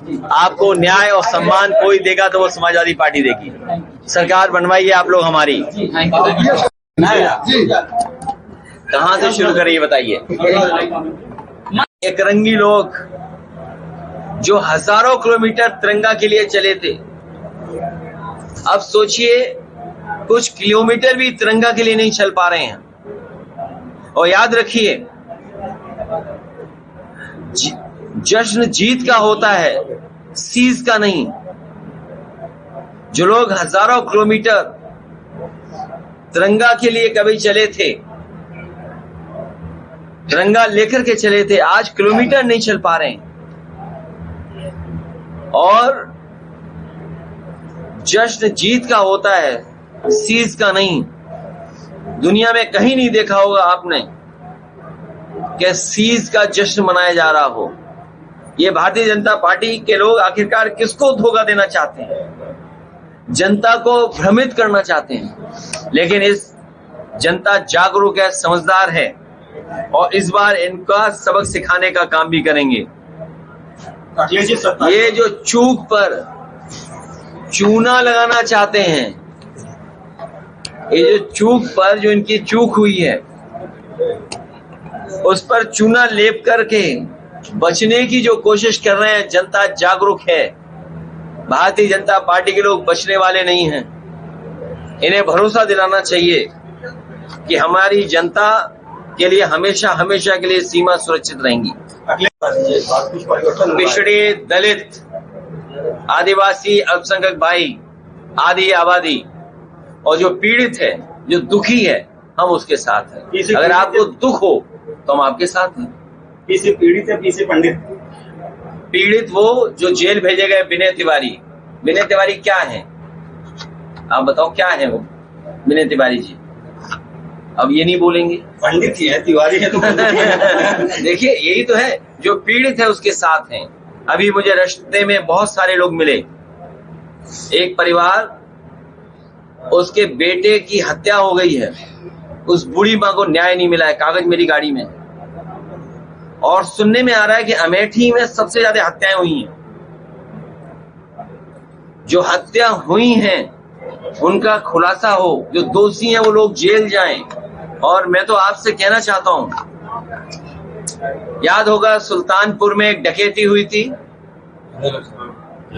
आपको न्याय और सम्मान कोई देगा तो वो समाजवादी पार्टी देगी। सरकार बनवाइए आप लोग हमारी। कहां से शुरू करें ये बताइए। एकरंगी लोग जो हजारों किलोमीटर तिरंगा के लिए चले थे, अब सोचिए कुछ किलोमीटर भी तिरंगा के लिए नहीं चल पा रहे हैं। और याद रखिए, जश्न जीत का होता है, सीज का नहीं। जो लोग हजारों किलोमीटर तिरंगा के लिए कभी चले थे, तिरंगा लेकर के चले थे, आज किलोमीटर नहीं चल पा रहे हैं। और जश्न जीत का होता है, सीज का नहीं। दुनिया में कहीं नहीं देखा होगा आपने कि सीज का जश्न मनाया जा रहा हो। ये भारतीय जनता पार्टी के लोग आखिरकार किसको धोखा देना चाहते हैं? जनता को भ्रमित करना चाहते हैं। लेकिन इस जनता जागरूक है, समझदार है, और इस बार इनका सबक सिखाने का काम भी करेंगे। ये जो चूक पर चूना लगाना चाहते हैं, ये जो चूक पर जो इनकी चूक हुई है, उस पर चूना लेप करके बचने की जो कोशिश कर रहे हैं, जनता जागरूक है। भारतीय जनता पार्टी के लोग बचने वाले नहीं हैं। इन्हें भरोसा दिलाना चाहिए कि हमारी जनता के लिए हमेशा हमेशा के लिए सीमा सुरक्षित रहेंगी। पिछड़े, दलित, आदिवासी, अल्पसंख्यक भाई, आदि आबादी और जो पीड़ित है, जो दुखी है, हम उसके साथ हैं। अगर आपको दुख हो तो हम आपके साथ हैं। पीसी पीड़ित है, पीसी पंडित। पीड़ित वो जो जेल भेजे गए विनय तिवारी। विनय तिवारी क्या है, आप बताओ क्या है वो विनय तिवारी जी? अब ये नहीं बोलेंगे। पंडित ही है, तिवारी है तो देखिए, यही तो है, जो पीड़ित है उसके साथ हैं। अभी मुझे रास्ते में बहुत सारे लोग मिले। एक परिवार, उसके बेटे की हत्या हो गई है, उस बूढ़ी मां को न्याय नहीं मिला है। कागज मेरी गाड़ी में। और सुनने में आ रहा है कि अमेठी में सबसे ज्यादा हत्याएं हुई हैं। जो हत्या हुई हैं उनका खुलासा हो, जो दोषी हैं वो लोग जेल जाएं। और मैं तो आपसे कहना चाहता हूं, याद होगा सुल्तानपुर में एक डकैती हुई थी।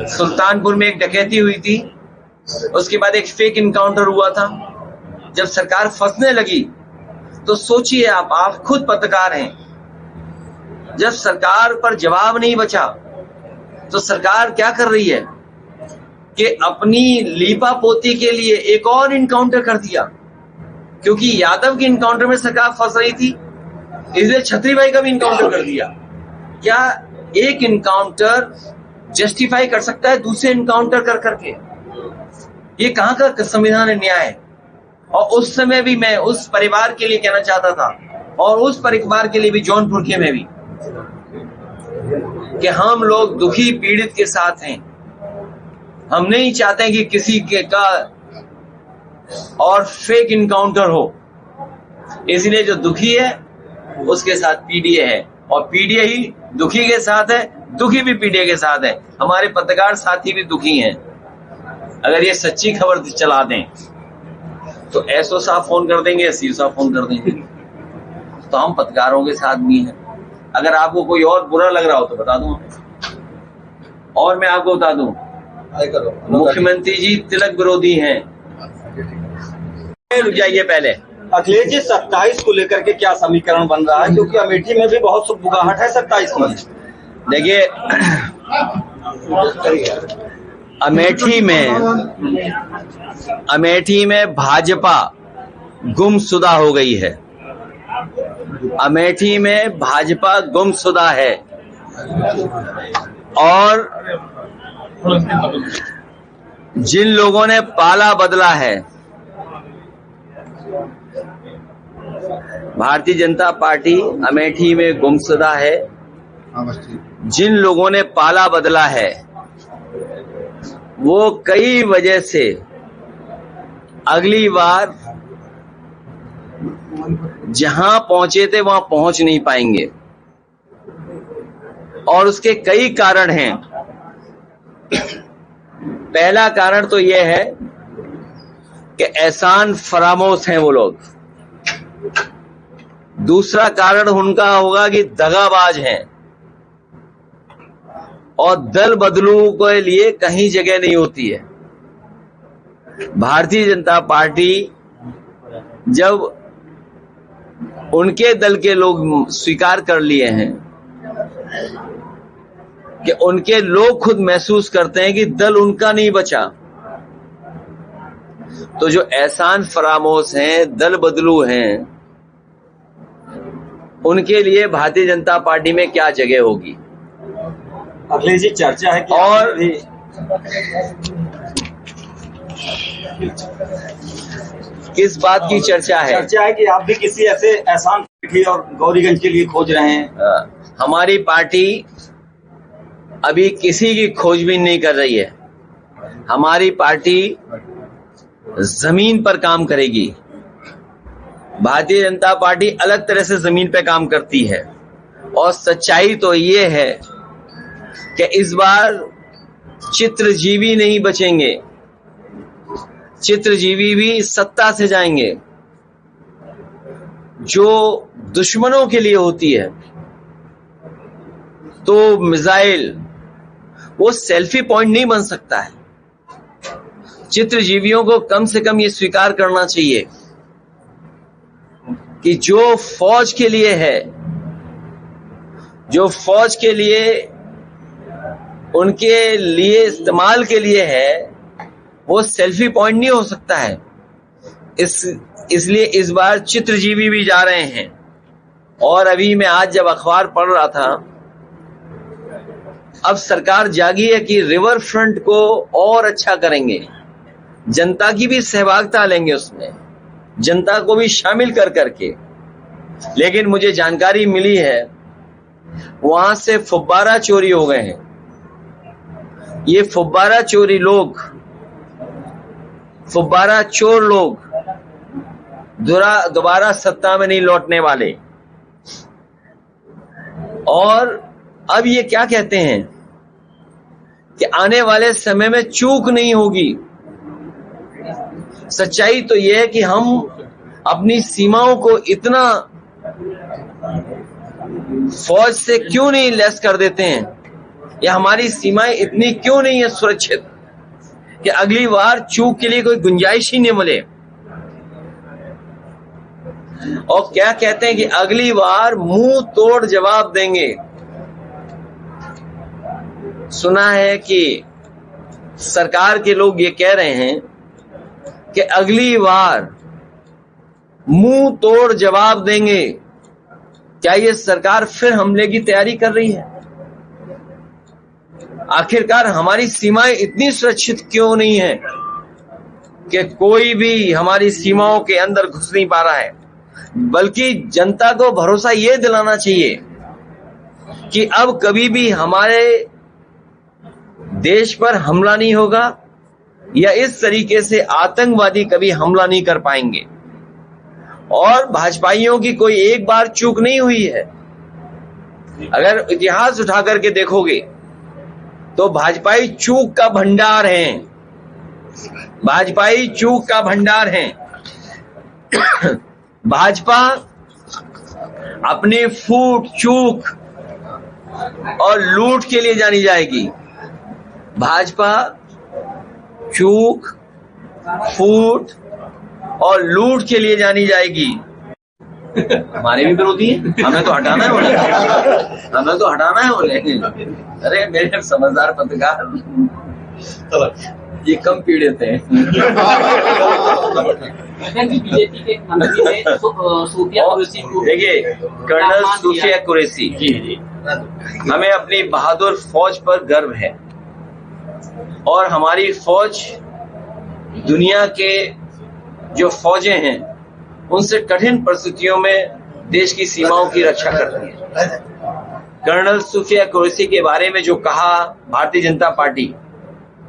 सुल्तानपुर में एक डकैती हुई थी, उसके बाद एक फेक इनकाउंटर हुआ था। जब सरकार फंसने लगी तो सोचिए, आप खुद पत्रकार हैं, जब सरकार पर जवाब नहीं बचा तो सरकार क्या कर रही है कि अपनी लीपा पोती के लिए एक और इनकाउंटर कर दिया। क्योंकि यादव के इनकाउंटर में सरकार फंस रही थी, इसलिए छत्री भाई का भी इनकाउंटर कर दिया। क्या एक इनकाउंटर जस्टिफाई कर सकता है दूसरे इनकाउंटर कर करके? ये कहां का संविधान है, न्याय है? और उस समय भी मैं उस परिवार के लिए कहना चाहता था, और उस परिवार के लिए भी, जौनपुर के में भी, कि हम लोग दुखी पीड़ित के साथ हैं। हम नहीं चाहते हैं कि किसी के का और फेक इनकाउंटर हो। इसलिए जो दुखी है उसके साथ पीडीए है, और पीडीए ही दुखी के साथ है, दुखी भी पीडीए के साथ है। हमारे पत्रकार साथी भी दुखी हैं। अगर ये सच्ची खबर चला दें तो एसओ साहब फोन कर देंगे, एसईओ साहब फोन कर देंगे। तो हम पत्रकारों के साथ भी हैं। अगर आपको कोई और बुरा लग रहा हो तो बता दूं। और मैं आपको बता दूं, मुख्यमंत्री जी तिलक विरोधी हैं। रुक जाइए पहले। अखिलेश जी, 27 को लेकर के क्या समीकरण बन रहा है? क्योंकि अमेठी में भी बहुत सुबुगाहट है 27 को। देखिए, अमेठी में भाजपा गुमशुदा हो गई है। अमेठी में भाजपा गुमशुदा है। और जिन लोगों ने पाला बदला है, भारतीय जनता पार्टी अमेठी में गुमशुदा है। जिन लोगों ने पाला बदला है वो कई वजह से अगली बार जहां पहुंचे थे वहां पहुंच नहीं पाएंगे। और उसके कई कारण हैं। पहला कारण तो यह है कि एहसान फरामोश हैं वो लोग। दूसरा कारण उनका होगा कि दगाबाज हैं और दल बदलू के लिए कहीं जगह नहीं होती है। भारतीय जनता पार्टी जब उनके दल के लोग स्वीकार कर लिए हैं कि उनके लोग खुद महसूस करते हैं कि दल उनका नहीं बचा, तो जो एहसान फरामोश हैं, दल बदलू हैं, उनके लिए भारतीय जनता पार्टी में क्या जगह होगी। अखिलेश जी, चर्चा है कि और किस बात की चर्चा है? चर्चा है कि आप भी किसी ऐसे एहसान अमेठी और गौरीगंज के लिए खोज रहे हैं। हमारी पार्टी अभी किसी की खोजबीन नहीं कर रही है। हमारी पार्टी जमीन पर काम करेगी। भारतीय जनता पार्टी अलग तरह से जमीन पे काम करती है और सच्चाई तो ये है कि इस बार चित्रजीवी नहीं बचेंगे, चित्रजीवी भी सत्ता से जाएंगे। जो दुश्मनों के लिए होती है तो मिसाइल वो सेल्फी पॉइंट नहीं बन सकता है। चित्रजीवियों को कम से कम ये स्वीकार करना चाहिए कि जो फौज के लिए है, जो फौज के लिए उनके लिए इस्तेमाल के लिए है, वो सेल्फी पॉइंट नहीं हो सकता है। इसलिए इस बार चित्रजीवी भी जा रहे हैं। और अभी मैं आज जब अखबार पढ़ रहा था, अब सरकार जागी है कि रिवर फ्रंट को और अच्छा करेंगे, जनता की भी सहभागिता लेंगे उसमें, जनता को भी शामिल कर करके। लेकिन मुझे जानकारी मिली है वहां से फुब्बारा चोरी हो गए हैं। ये फुब्बारा चोरी लोग, फुब्बारा चोर लोग दोबारा सत्ता में नहीं लौटने वाले। और अब ये क्या कहते हैं कि आने वाले समय में चूक नहीं होगी। सच्चाई तो यह है कि हम अपनी सीमाओं को इतना फौज से क्यों नहीं लैस कर देते हैं, या हमारी सीमाएं इतनी क्यों नहीं है सुरक्षित कि अगली बार चूक के लिए कोई गुंजाइश ही नहीं मिले। और क्या कहते हैं कि अगली बार मुंह तोड़ जवाब देंगे। सुना है कि सरकार के लोग ये कह रहे हैं कि अगली बार मुंह तोड़ जवाब देंगे। क्या ये सरकार फिर हमले की तैयारी कर रही है? आखिरकार हमारी सीमाएं इतनी सुरक्षित क्यों नहीं है कि कोई भी हमारी सीमाओं के अंदर घुस नहीं पा रहा है? बल्कि जनता को भरोसा ये दिलाना चाहिए कि अब कभी भी हमारे देश पर हमला नहीं होगा, या इस तरीके से आतंकवादी कभी हमला नहीं कर पाएंगे। और भाजपाइयों की कोई एक बार चूक नहीं हुई है। अगर इतिहास उठा करके देखोगे तो भाजपाई चूक का भंडार हैं, भाजपाई चूक का भंडार हैं। भाजपा अपने फूट, चूक और लूट के लिए जानी जाएगी। भाजपा चूक, फूट और लूट के लिए जानी जाएगी। हमारे भी विरोधी हैं, हमें तो हटाना है बोले, हमें तो हटाना है बोले। अरे मेरे समझदार पत्रकार ये कम पीड़ित हैं। बीजेपी के मंत्री ने सूफिया कुरैशी को, देखिए कर्नल सूफिया कुरैशी, हमें अपनी बहादुर फौज पर गर्व है और हमारी फौज दुनिया के जो फौजें हैं उनसे कठिन परिस्थितियों में देश की सीमाओं की रक्षा करती है। कर्नल सूफिया कुरैशी के बारे में जो कहा भारतीय जनता पार्टी,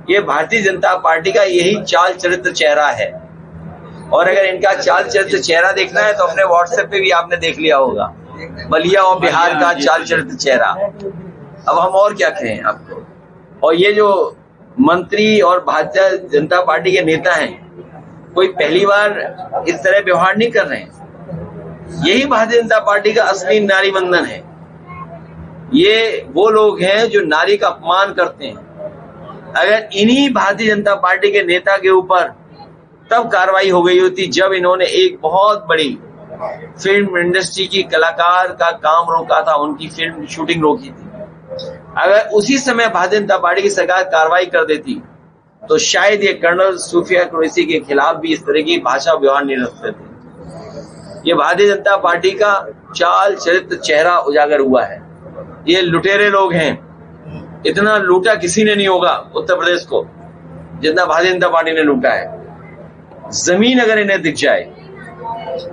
ये भारतीय जनता पार्टी का यही चाल चरित्र चेहरा है। और अगर इनका चाल चरित्र चेहरा देखना है तो अपने व्हाट्सएप पे भी आपने देख लिया होगा, बलिया और बिहार का चाल चरित्र चेहरा। अब हम और क्या कहें आपको। और ये जो मंत्री और भारतीय जनता पार्टी के नेता हैं, कोई पहली बार इस तरह व्यवहार नहीं कर रहे हैं। यही भारतीय जनता पार्टी का असली नारी बंधन है। ये वो लोग हैं जो नारी का अपमान करते हैं। अगर इन्हीं भारतीय जनता पार्टी के नेता के ऊपर तब कार्रवाई हो गई होती जब इन्होंने एक बहुत बड़ी फिल्म इंडस्ट्री की कलाकार का काम रोका था, उनकी फिल्म शूटिंग रोकी थी। अगर उसी समय भारतीय जनता पार्टी की सरकार कार्रवाई कर देती तो शायद ये कर्नल सूफिया कुरैशी के खिलाफ भी इस तरह की भाषा व्यवहार नहीं रखते थे। ये भारतीय जनता पार्टी का चाल चरित्र चेहरा उजागर हुआ है। ये लुटेरे लोग हैं। इतना लूटा किसी ने नहीं होगा उत्तर प्रदेश को जितना भारतीय जनता पार्टी ने लूटा है। जमीन अगर इन्हें दिख जाए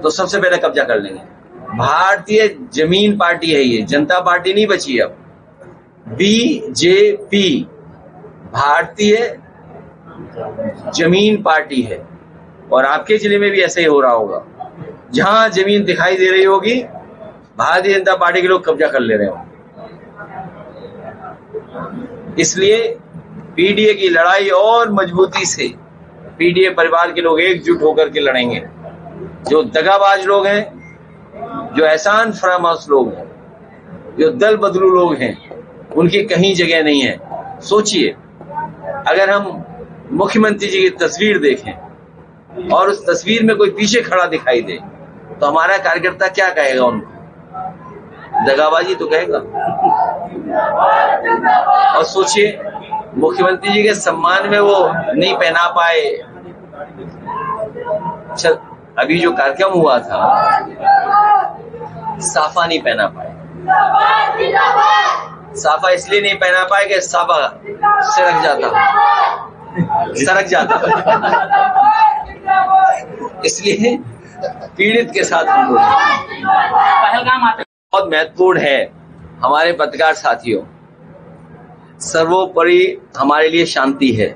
तो सबसे पहले कब्जा कर लेंगे। भारतीय जमीन पार्टी है ये, जनता पार्टी नहीं बची अब। बीजेपी भारतीय जमीन पार्टी है और आपके जिले में भी ऐसे ही हो रहा होगा। जहां जमीन दिखाई दे रही होगी भारतीय जनता पार्टी के लोग कब्जा कर ले रहे होंगे। इसलिए पीडीए की लड़ाई और मजबूती से पीडीए परिवार के लोग एकजुट होकर के लड़ेंगे। जो दगाबाज लोग हैं, जो एहसान फरामोश लोग हैं, जो दल बदलू लोग हैं, उनकी कहीं जगह नहीं है। सोचिए, अगर हम मुख्यमंत्री जी की तस्वीर देखें और उस तस्वीर में कोई पीछे खड़ा दिखाई दे तो हमारा कार्यकर्ता क्या कहेगा? उनको दगाबाजी तो कहेगा। और सोचिए, मुख्यमंत्री जी के सम्मान में वो नहीं पहना पाए। अच्छा, अभी जो कार्यक्रम हुआ था साफा नहीं पहना पाए। साफा इसलिए नहीं पहना पाए कि साफा सरक जाता इसलिए पीड़ित के साथ हम लोग बहुत महत्वपूर्ण है। हमारे पत्रकार साथियों, सर्वोपरि हमारे लिए शांति है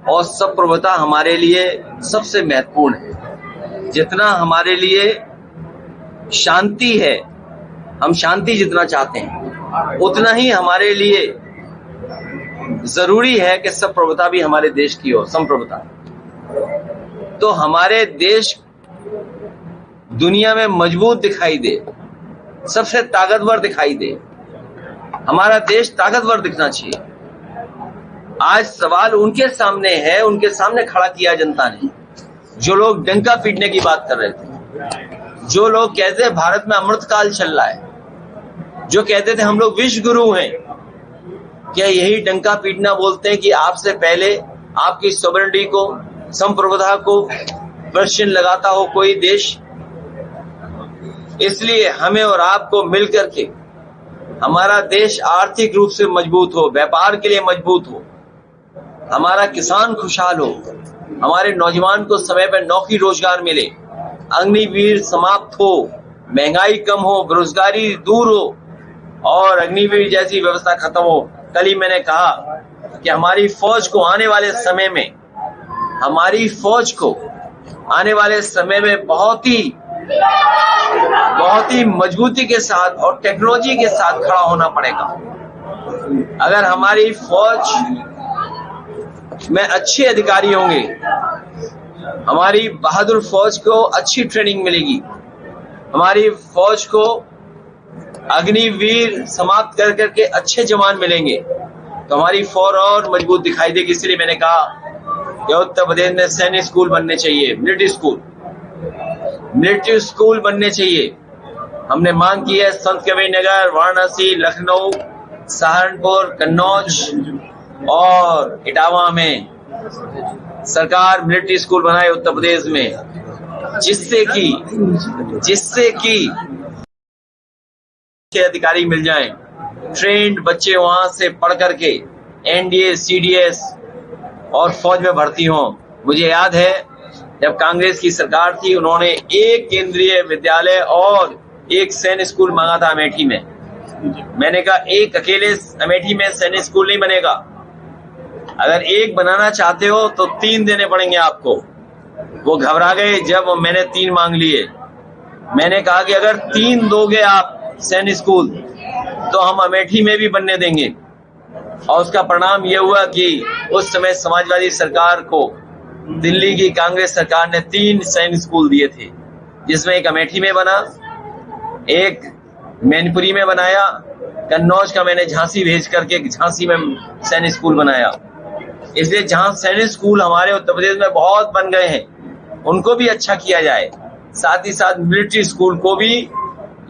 और संप्रभुता हमारे लिए सबसे महत्वपूर्ण है। जितना हमारे लिए शांति है, हम शांति जितना चाहते हैं, उतना ही हमारे लिए जरूरी है कि संप्रभुता भी हमारे देश की हो। संप्रभुता तो हमारे देश दुनिया में मजबूत दिखाई दे, सबसे ताकतवर दिखाई दे। हमारा देश ताकतवर दिखना चाहिए। आज सवाल उनके सामने है, उनके सामने खड़ा किया जनता ने। जो लोग डंका पीटने की बात कर रहे थे, जो लोग कहते हैं भारत में अमृतकाल चल रहा है, जो कहते थे हम लोग विश्व गुरु हैं, क्या यही डंका पीटना बोलते हैं कि आपसे पहले आपकी सॉवरेनिटी को, संप्रभुता को प्रश्न लगाता हो कोई देश? इसलिए हमें और आपको मिलकर के हमारा देश आर्थिक रूप से मजबूत हो, व्यापार के लिए मजबूत हो, हमारा किसान खुशहाल हो, हमारे नौजवान को समय पर नौकरी रोजगार मिले, अग्निवीर समाप्त हो, महंगाई कम हो, बेरोजगारी दूर हो और अग्निवीर जैसी व्यवस्था खत्म हो। कल ही मैंने कहा कि हमारी फौज को आने वाले समय में बहुत ही मजबूती के साथ और टेक्नोलॉजी के साथ खड़ा होना पड़ेगा। अगर हमारी फौज में अच्छे अधिकारी होंगे, हमारी बहादुर फौज को अच्छी ट्रेनिंग मिलेगी, हमारी फौज को अग्निवीर समाप्त कर करके अच्छे जवान मिलेंगे तो हमारी फौज और मजबूत दिखाई देगी। इसलिए मैंने कहा कि उत्तर प्रदेश में सैनिक स्कूल बनने चाहिए, मिलिट्री स्कूल बनने चाहिए। हमने मांग की है संत कबीर नगर, वाराणसी, लखनऊ, सहारनपुर, कन्नौज और इटावा में सरकार मिलिट्री स्कूल बनाए उत्तर प्रदेश में, जिससे कि अधिकारी मिल जाएं, ट्रेंड बच्चे वहां से पढ़ करके एनडीए, सीडीएस और फौज में भर्ती हों। मुझे याद है जब कांग्रेस की सरकार थी, उन्होंने एक केंद्रीय विद्यालय और एक सैन्य स्कूल मांगा था अमेठी में। मैंने कहा एक अकेले अमेठी में सैन्य स्कूल नहीं बनेगा, अगर एक बनाना चाहते हो तो 3 देने पड़ेंगे आपको। वो घबरा गए जब मैंने 3 मांग लिए। मैंने कहा कि अगर 3 दोगे आप सैन्य स्कूल तो हम अमेठी में भी बनने देंगे। और उसका परिणाम यह हुआ कि उस समय समाजवादी सरकार को दिल्ली की कांग्रेस सरकार ने 3 सैनिक स्कूल दिए थे, जिसमें एक अमेठी में बना, एक मैनपुरी में बनाया, कन्नौज का मैंने झांसी भेज करके झांसी में सैनिक स्कूल बनाया। इसलिए जहां सैनिक स्कूल हमारे उत्तर प्रदेश में बहुत बन गए हैं, उनको भी अच्छा किया जाए। साथ ही साथ मिलिट्री स्कूल को भी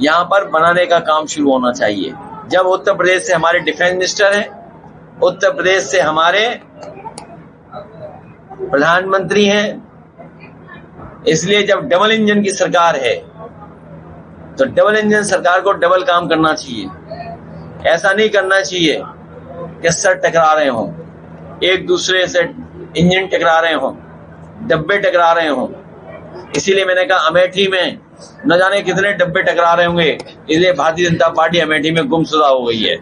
यहाँ पर बनाने का काम शुरू होना चाहिए। जब उत्तर प्रदेश से हमारे डिफेंस मिनिस्टर हैं, उत्तर प्रदेश से हमारे प्रधानमंत्री हैं, इसलिए जब डबल इंजन की सरकार है तो डबल इंजन सरकार को डबल काम करना चाहिए। ऐसा नहीं करना चाहिए कि सर टकरा रहे हों, एक दूसरे से इंजन टकरा रहे हों, डब्बे टकरा रहे हों। इसीलिए मैंने कहा अमेठी में न जाने कितने डब्बे टकरा रहे होंगे, इसलिए भारतीय जनता पार्टी अमेठी में गुमशुदा हो गई है।